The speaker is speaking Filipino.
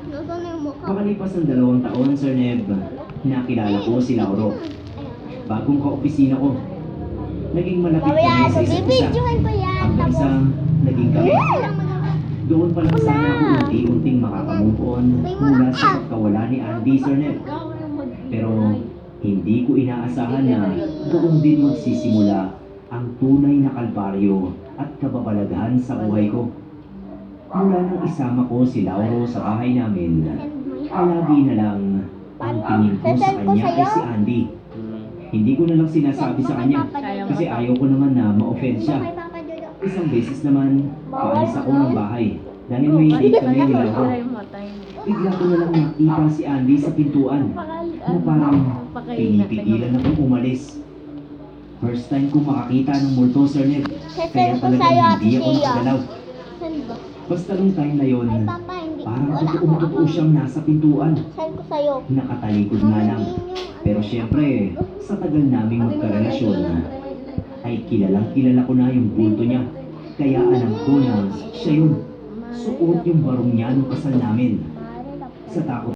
Nasaan na yung mukha? Makalipas ng 2 taon, Sir Neb, nakilala ko si Lauro. Bagong kaopisina ko. Naging malapit kami sa isa't isa. Bibidyohan ko yan. Hanggang sa naging kami. Doon pa lang sana ako unti-unting makakamove on mula sa pagkawala ni Andy, Sir Neb. Pero hindi ko inaasahan na doon din magsisimula ang tunay na kalbaryo at kababalaghan sa buhay ko. Mula nang isama ko si Lauro sa bahay namin, palagi na lang ang tingin ko sa kanya ay si Andy. Hindi ko na lang sinasabi sa kanya kasi ayaw ko naman na ma-offend siya. Isang beses naman, paalis ako ng bahay dahil may date kami ni Lauro. Bigla ko na lang nakita si Andy sa pintuan na parang pinipigilan akong umalis. First time ko makakita ng multo, Sir Ned. Kaya talagang hindi ako nakagalaw. Basta nung time na yon, parang totoo siyang nasa pintuan. Send ko sa'yo. Nakatalikod nga lang. Pero syempre, sa tagal naming magkarelasyon, ay kilalang-kilala ko na yung bulto niya. Kaya alam ko na siya yun. Suot yung barong niya nung kasal namin. Sa takot